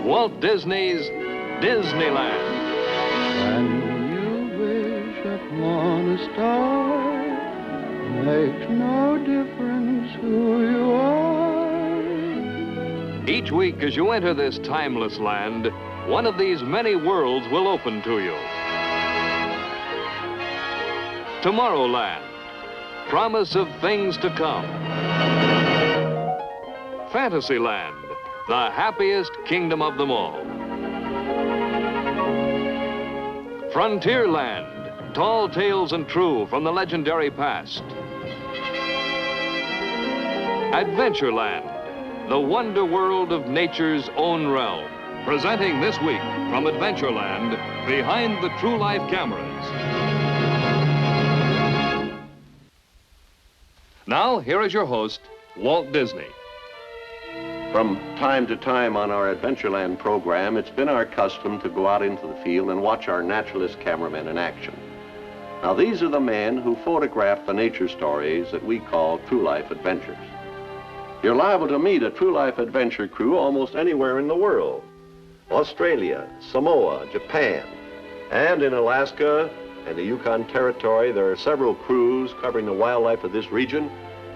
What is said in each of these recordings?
Walt Disney's Disneyland. When you wish upon a star, makes no difference who you are. Each week as you enter this timeless land, one of these many worlds will open to you. Tomorrowland, promise of things to come. Fantasyland, the happiest kingdom of them all. Frontierland, tall tales and true from the legendary past. Adventureland, the wonder world of nature's own realm. Presenting this week from Adventureland, Behind the True Life Cameras. Now, here is your host, Walt Disney. From time to time on our Adventureland program, it's been our custom to go out into the field and watch our naturalist cameramen in action. Now, these are the men who photograph the nature stories that we call true life adventures. You're liable to meet a true life adventure crew almost anywhere in the world. Australia, Samoa, Japan, and in Alaska and the Yukon Territory, there are several crews covering the wildlife of this region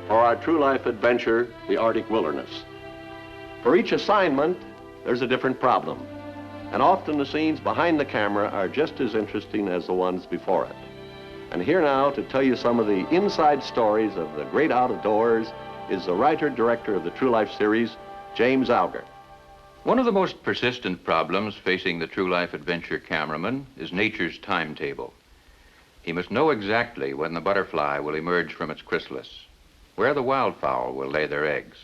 for our true life adventure, the Arctic Wilderness. For each assignment, there's a different problem, and often the scenes behind the camera are just as interesting as the ones before it. And here now to tell you some of the inside stories of the great outdoors is the writer-director of the True Life series, James Algar. One of the most persistent problems facing the True Life adventure cameraman is nature's timetable. He must know exactly when the butterfly will emerge from its chrysalis, where the wildfowl will lay their eggs.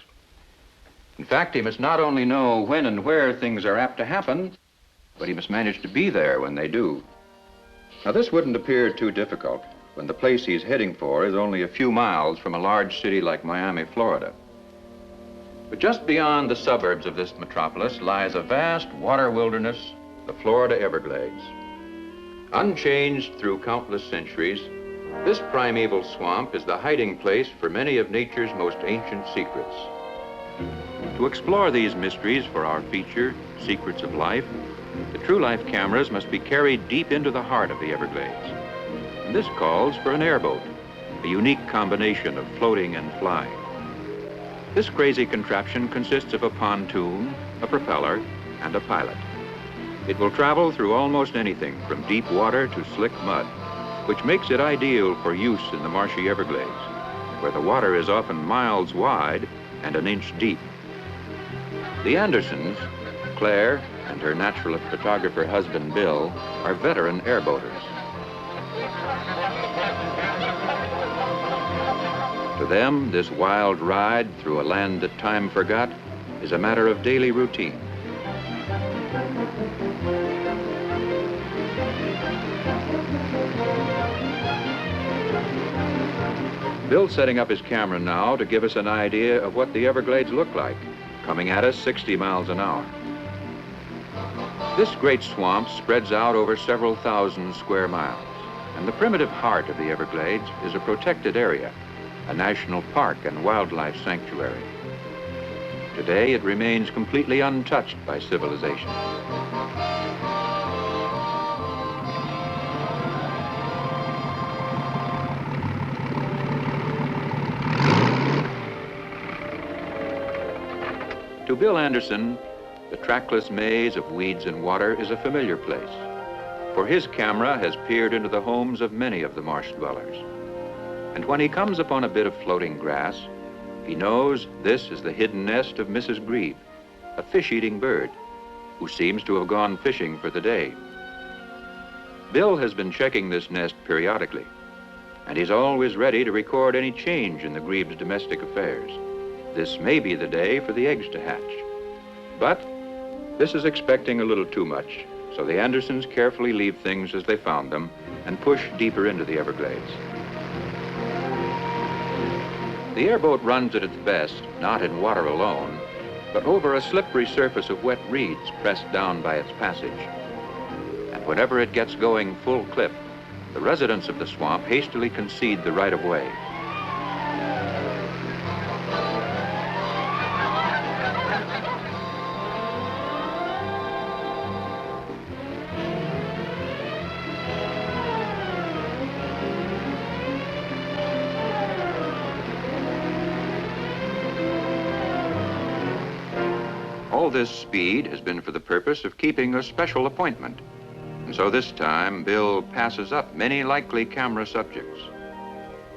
In fact, he must not only know when and where things are apt to happen, but he must manage to be there when they do. Now, this wouldn't appear too difficult when the place he's heading for is only a few miles from a large city like Miami, Florida. But just beyond the suburbs of this metropolis lies a vast water wilderness, the Florida Everglades. Unchanged through countless centuries, this primeval swamp is the hiding place for many of nature's most ancient secrets. To explore these mysteries for our feature, Secrets of Life, the True Life cameras must be carried deep into the heart of the Everglades. And this calls for an airboat, a unique combination of floating and flying. This crazy contraption consists of a pontoon, a propeller, and a pilot. It will travel through almost anything from deep water to slick mud, which makes it ideal for use in the marshy Everglades, where the water is often miles wide and an inch deep. The Andersons, Claire and her naturalist photographer husband Bill, are veteran airboaters. To them, this wild ride through a land that time forgot is a matter of daily routine. Bill's setting up his camera now to give us an idea of what the Everglades look like, coming at us 60 miles an hour. This great swamp spreads out over several thousand square miles, and the primitive heart of the Everglades is a protected area, a national park and wildlife sanctuary. Today, it remains completely untouched by civilization. To Bill Anderson, the trackless maze of weeds and water is a familiar place, for his camera has peered into the homes of many of the marsh dwellers. And when he comes upon a bit of floating grass, he knows this is the hidden nest of Mrs. Grebe, a fish-eating bird, who seems to have gone fishing for the day. Bill has been checking this nest periodically, and he's always ready to record any change in the Grebe's domestic affairs. This may be the day for the eggs to hatch. But this is expecting a little too much, so the Andersons carefully leave things as they found them and push deeper into the Everglades. The airboat runs at its best, not in water alone, but over a slippery surface of wet reeds pressed down by its passage. And whenever it gets going full clip, the residents of the swamp hastily concede the right-of-way. all this speed has been for the purpose of keeping a special appointment. And so this time, Bill passes up many likely camera subjects.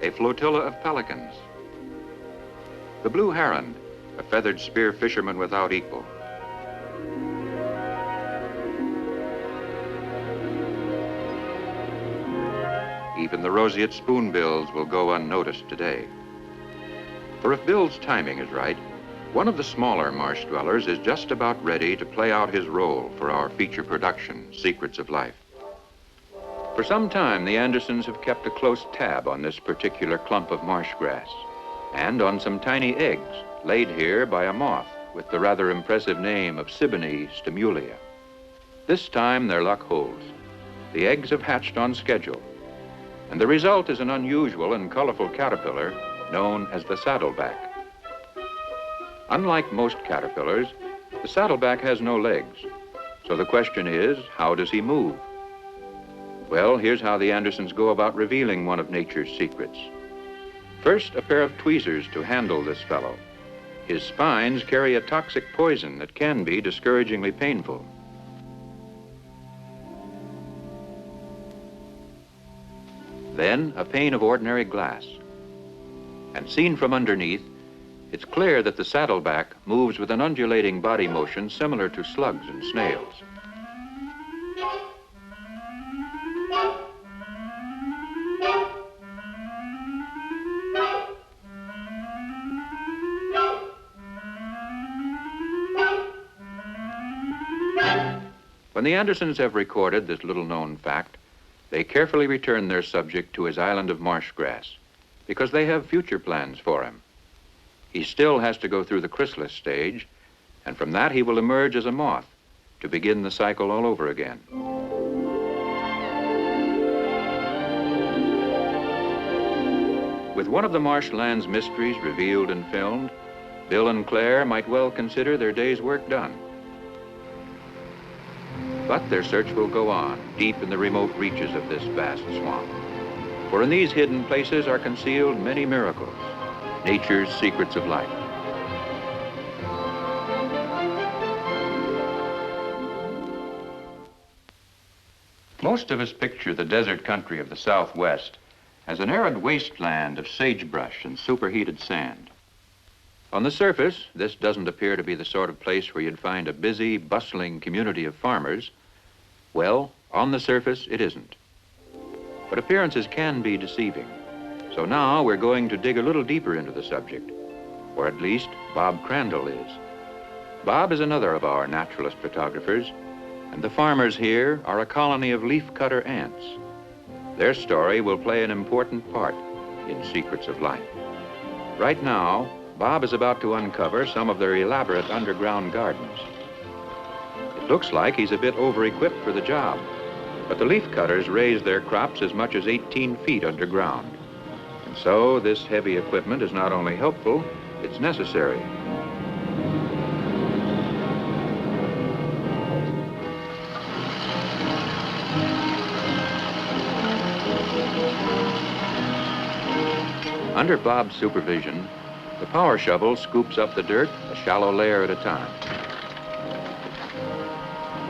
A flotilla of pelicans. The blue heron, a feathered spear fisherman without equal. Even the roseate spoonbills will go unnoticed today. For if Bill's timing is right, one of the smaller marsh dwellers is just about ready to play out his role for our feature production, Secrets of Life. For some time, the Andersons have kept a close tab on this particular clump of marsh grass and on some tiny eggs laid here by a moth with the rather impressive name of Siboney stimulia. This time, their luck holds. The eggs have hatched on schedule, and the result is an unusual and colorful caterpillar known as the saddleback. Unlike most caterpillars, the saddleback has no legs. So the question is, how does he move? Well, here's how the Andersons go about revealing one of nature's secrets. First, a pair of tweezers to handle this fellow. His spines carry a toxic poison that can be discouragingly painful. Then, a pane of ordinary glass. And seen from underneath, it's clear that the saddleback moves with an undulating body motion similar to slugs and snails. When the Andersons have recorded this little-known fact, they carefully return their subject to his island of marsh grass because they have future plans for him. He still has to go through the chrysalis stage, and from that he will emerge as a moth to begin the cycle all over again. With one of the marshland's mysteries revealed and filmed, Bill and Claire might well consider their day's work done. But their search will go on, deep in the remote reaches of this vast swamp. For in these hidden places are concealed many miracles, nature's secrets of life. Most of us picture the desert country of the Southwest as an arid wasteland of sagebrush and superheated sand. On the surface, this doesn't appear to be the sort of place where you'd find a busy, bustling community of farmers. Well, on the surface, it isn't. But appearances can be deceiving. So now we're going to dig a little deeper into the subject, or at least Bob Crandall is. Bob is another of our naturalist photographers, and the farmers here are a colony of leafcutter ants. Their story will play an important part in Secrets of Life. Right now, Bob is about to uncover some of their elaborate underground gardens. It looks like he's a bit over-equipped for the job, but the leafcutters raise their crops as much as 18 feet underground. And so this heavy equipment is not only helpful, it's necessary. Under Bob's supervision, the power shovel scoops up the dirt a shallow layer at a time.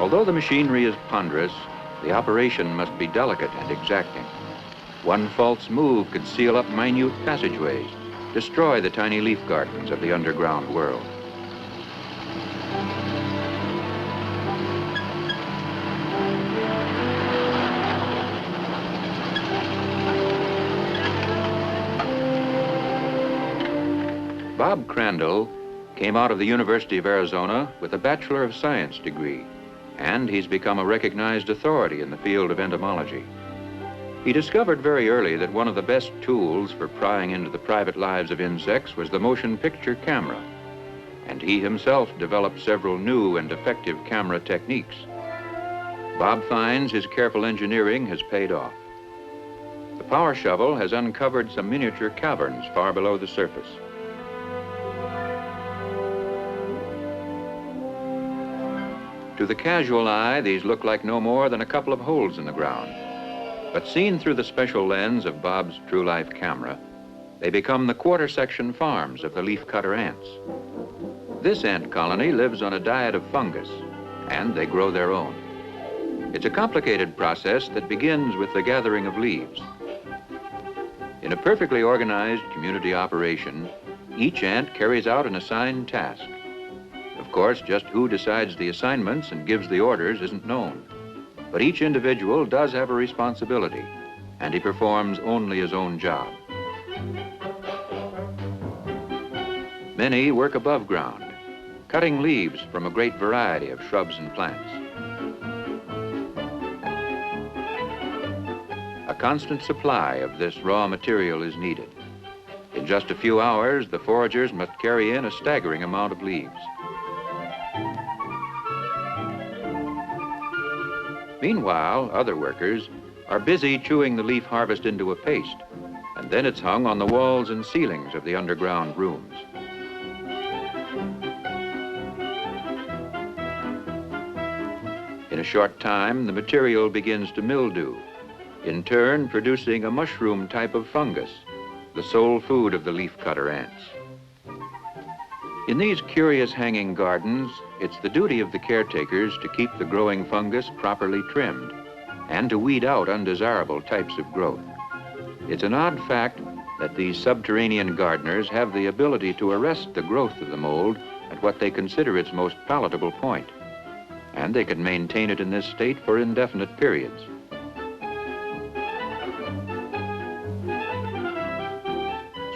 Although the machinery is ponderous, the operation must be delicate and exacting. One false move could seal up minute passageways, destroy the tiny leaf gardens of the underground world. Bob Crandall came out of the University of Arizona with a Bachelor of Science degree, and he's become a recognized authority in the field of entomology. He discovered very early that one of the best tools for prying into the private lives of insects was the motion picture camera, and he himself developed several new and effective camera techniques. Bob finds his careful engineering has paid off. The power shovel has uncovered some miniature caverns far below the surface. To the casual eye, these look like no more than a couple of holes in the ground. But seen through the special lens of Bob's True Life camera, they become the quarter-section farms of the leafcutter ants. This ant colony lives on a diet of fungus, and they grow their own. It's a complicated process that begins with the gathering of leaves. In a perfectly organized community operation, each ant carries out an assigned task. Of course, just who decides the assignments and gives the orders isn't known. But each individual does have a responsibility, and he performs only his own job. Many work above ground, cutting leaves from a great variety of shrubs and plants. A constant supply of this raw material is needed. In just a few hours, the foragers must carry in a staggering amount of leaves. Meanwhile, other workers are busy chewing the leaf harvest into a paste, and then it's hung on the walls and ceilings of the underground rooms. In a short time, the material begins to mildew, in turn producing a mushroom type of fungus, the sole food of the leafcutter ants. In these curious hanging gardens, it's the duty of the caretakers to keep the growing fungus properly trimmed and to weed out undesirable types of growth. It's an odd fact that these subterranean gardeners have the ability to arrest the growth of the mold at what they consider its most palatable point, and they can maintain it in this state for indefinite periods.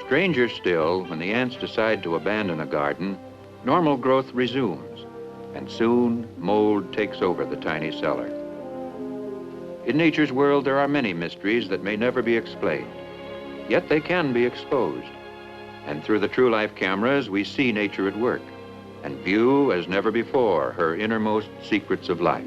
Stranger still, when the ants decide to abandon a garden, normal growth resumes, and soon mold takes over the tiny cellar. In nature's world, there are many mysteries that may never be explained, yet they can be exposed. And through the True Life cameras, we see nature at work and view as never before her innermost secrets of life.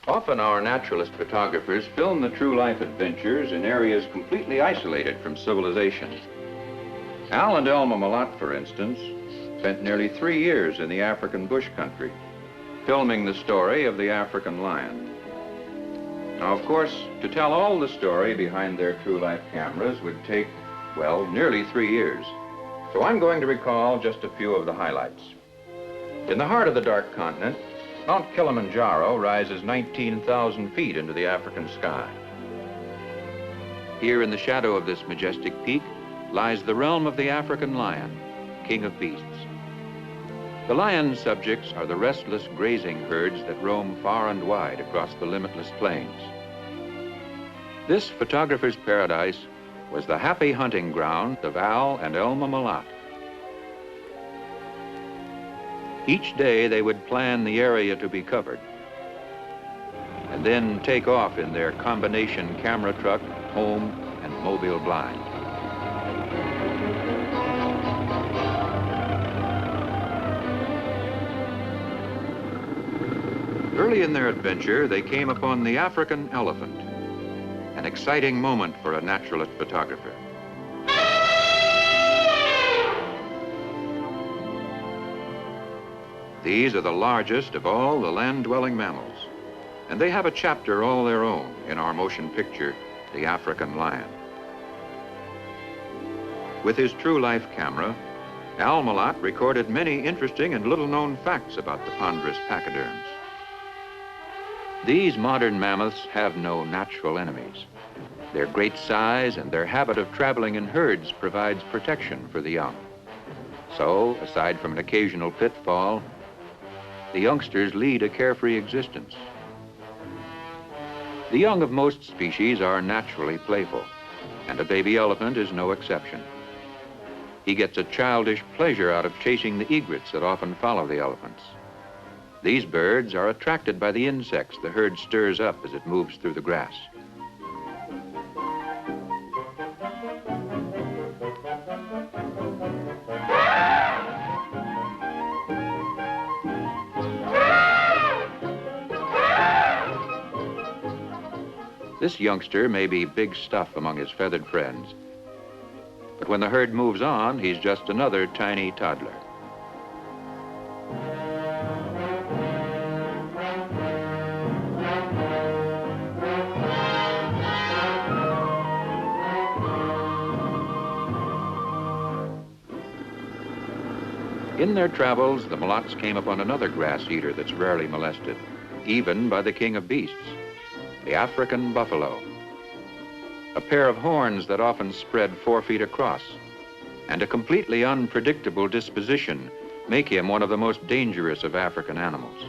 Often our naturalist photographers film the true life adventures in areas completely isolated from civilization. Al and Elma Milotte, for instance, spent nearly 3 years in the African bush country, filming the story of the African lion. Now, of course, to tell all the story behind their true life cameras would take, well, nearly 3 years. So I'm going to recall just a few of the highlights. In the heart of the dark continent, Mount Kilimanjaro rises 19,000 feet into the African sky. Here in the shadow of this majestic peak lies the realm of the African lion, king of beasts. The lion's subjects are the restless grazing herds that roam far and wide across the limitless plains. This photographer's paradise was the happy hunting ground of Al and Elma Milotte. Each day they would plan the area to be covered and then take off in their combination camera truck, home, and mobile blind. Early in their adventure, they came upon the African elephant, an exciting moment for a naturalist photographer. These are the largest of all the land-dwelling mammals, and they have a chapter all their own in our motion picture, The African Lion. With his true life camera, Al Milotte recorded many interesting and little-known facts about the ponderous pachyderms. These modern mammoths have no natural enemies. Their great size and their habit of traveling in herds provides protection for the young. So, aside from an occasional pitfall, the youngsters lead a carefree existence. The young of most species are naturally playful, and a baby elephant is no exception. He gets a childish pleasure out of chasing the egrets that often follow the elephants. These birds are attracted by the insects the herd stirs up as it moves through the grass. This youngster may be big stuff among his feathered friends, but when the herd moves on, he's just another tiny toddler. In their travels, the Milottes came upon another grass eater that's rarely molested, even by the king of beasts, the African buffalo. A pair of horns that often spread 4 feet across, and a completely unpredictable disposition make him one of the most dangerous of African animals.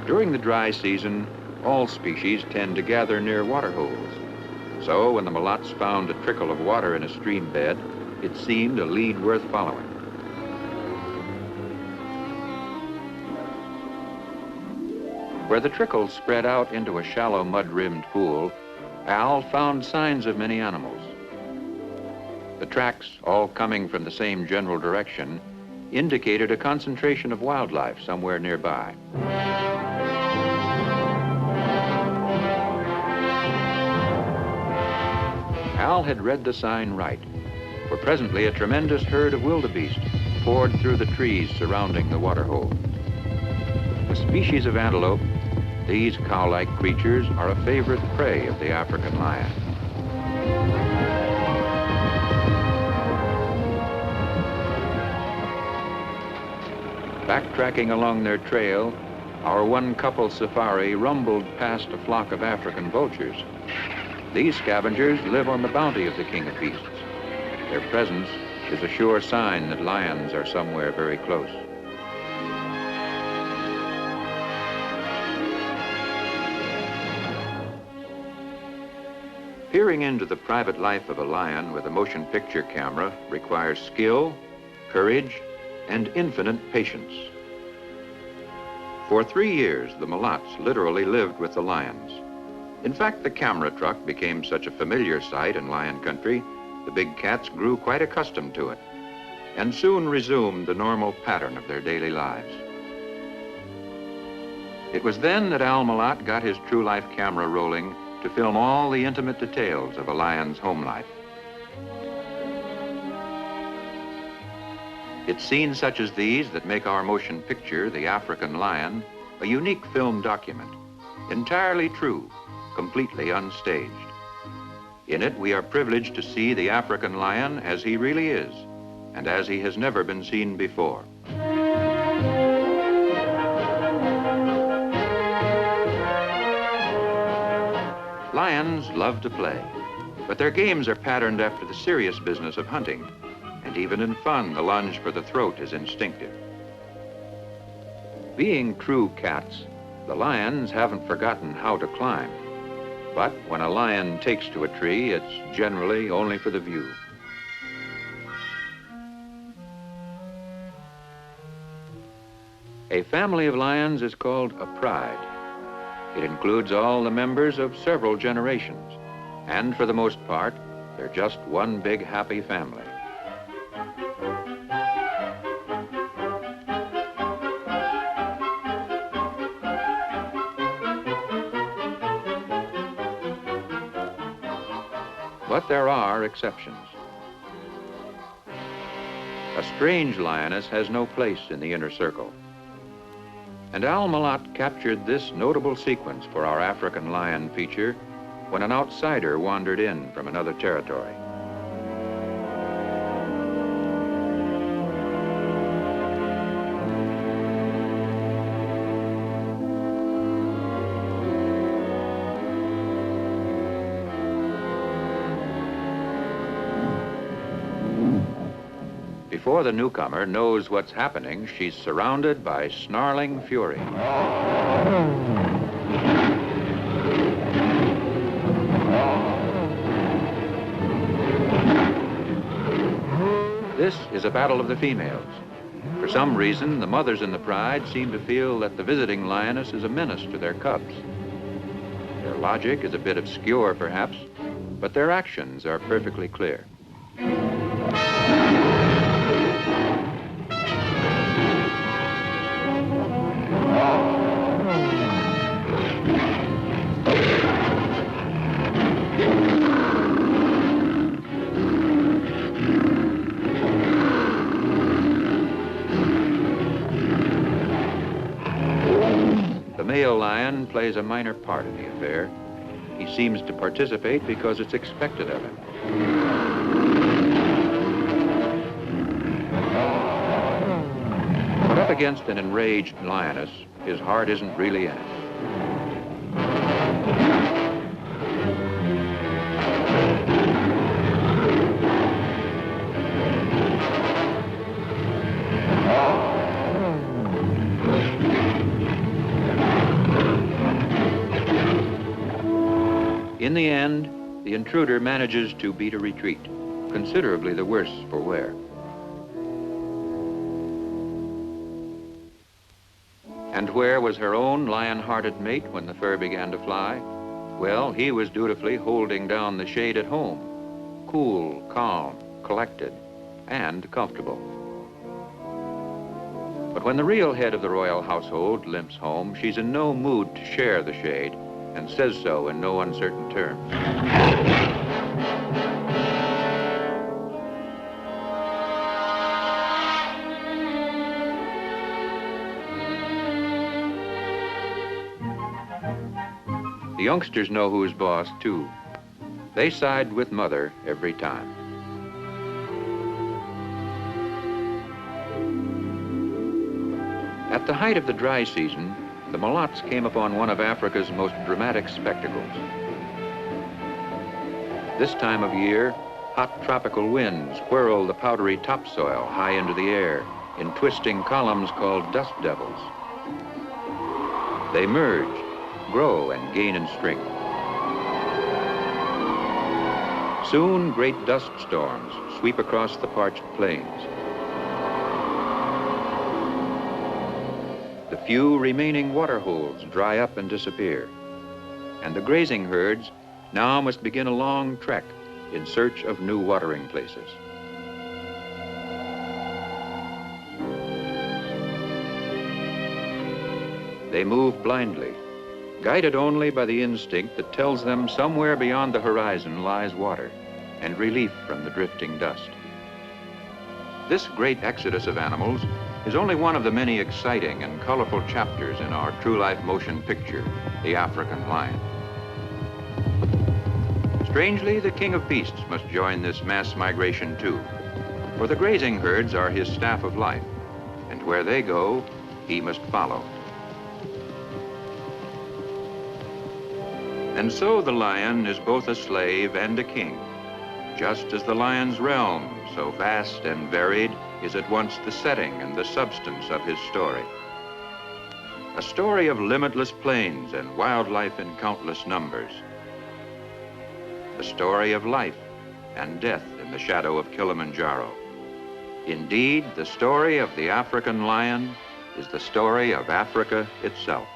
During the dry season, all species tend to gather near water holes. So when the Milottes found a trickle of water in a stream bed, it seemed a lead worth following. Where the trickle spread out into a shallow mud-rimmed pool, Al found signs of many animals. The tracks, all coming from the same general direction, indicated a concentration of wildlife somewhere nearby. Al had read the sign right, for presently a tremendous herd of wildebeest poured through the trees surrounding the waterhole. A species of antelope, these cow-like creatures are a favorite prey of the African lion. Backtracking along their trail, our one-couple safari rumbled past a flock of African vultures. These scavengers live on the bounty of the king of beasts. Their presence is a sure sign that lions are somewhere very close. Peering into the private life of a lion with a motion picture camera requires skill, courage, and infinite patience. For 3 years, the Milottes literally lived with the lions. In fact, the camera truck became such a familiar sight in lion country, the big cats grew quite accustomed to it, and soon resumed the normal pattern of their daily lives. It was then that Al Milotte got his true life camera rolling to film all the intimate details of a lion's home life. It's scenes such as these that make our motion picture, The African Lion, a unique film document, entirely true, completely unstaged. In it, we are privileged to see the African lion as he really is, and as he has never been seen before. Lions love to play, but their games are patterned after the serious business of hunting, and even in fun, the lunge for the throat is instinctive. Being true cats, the lions haven't forgotten how to climb. But when a lion takes to a tree, it's generally only for the view. A family of lions is called a pride. It includes all the members of several generations, and for the most part, they're just one big happy family. But there are exceptions. A strange lioness has no place in the inner circle. And Al Milotte captured this notable sequence for our African lion feature when an outsider wandered in from another territory. Before the newcomer knows what's happening, she's surrounded by snarling fury. This is a battle of the females. For some reason, the mothers in the pride seem to feel that the visiting lioness is a menace to their cubs. Their logic is a bit obscure, perhaps, but their actions are perfectly clear. The male lion plays a minor part in the affair. He seems to participate because it's expected of him. up against an enraged lioness, his heart isn't really in it. In the end, the intruder manages to beat a retreat, considerably the worse for wear. And where was her own lion-hearted mate when the fur began to fly? Well, he was dutifully holding down the shade at home, cool, calm, collected, and comfortable. But when the real head of the royal household limps home, she's in no mood to share the shade, and says so in no uncertain terms. The youngsters know who's boss, too. They side with Mother every time. At the height of the dry season, the Milottes came upon one of Africa's most dramatic spectacles. This time of year, hot tropical winds whirl the powdery topsoil high into the air in twisting columns called dust devils. They merge, grow, and gain in strength. Soon, great dust storms sweep across the parched plains. The few remaining water holes dry up and disappear, and the grazing herds now must begin a long trek in search of new watering places. They move blindly, guided only by the instinct that tells them somewhere beyond the horizon lies water and relief from the drifting dust. This great exodus of animals is only one of the many exciting and colorful chapters in our true life motion picture, The African Lion. Strangely, the king of beasts must join this mass migration too, for the grazing herds are his staff of life, and where they go, he must follow. And so the lion is both a slave and a king, just as the lion's realm, so vast and varied, is at once the setting and the substance of his story. A story of limitless plains and wildlife in countless numbers. A story of life and death in the shadow of Kilimanjaro. Indeed, the story of the African lion is the story of Africa itself.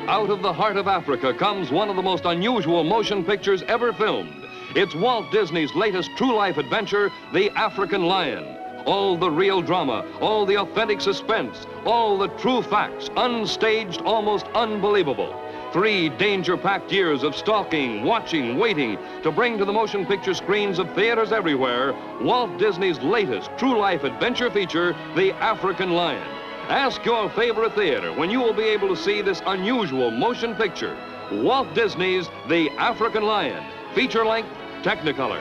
Out of the heart of Africa comes one of the most unusual motion pictures ever filmed. It's Walt Disney's latest true life adventure, The African Lion. All the real drama, all the authentic suspense, all the true facts, unstaged, almost unbelievable. 3 danger-packed years of stalking, watching, waiting to bring to the motion picture screens of theaters everywhere Walt Disney's latest true life adventure feature, The African Lion. Ask your favorite theater when you will be able to see this unusual motion picture, Walt Disney's The African Lion, feature-length, Technicolor.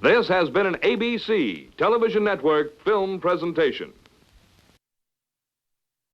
This has been an ABC Television Network film presentation.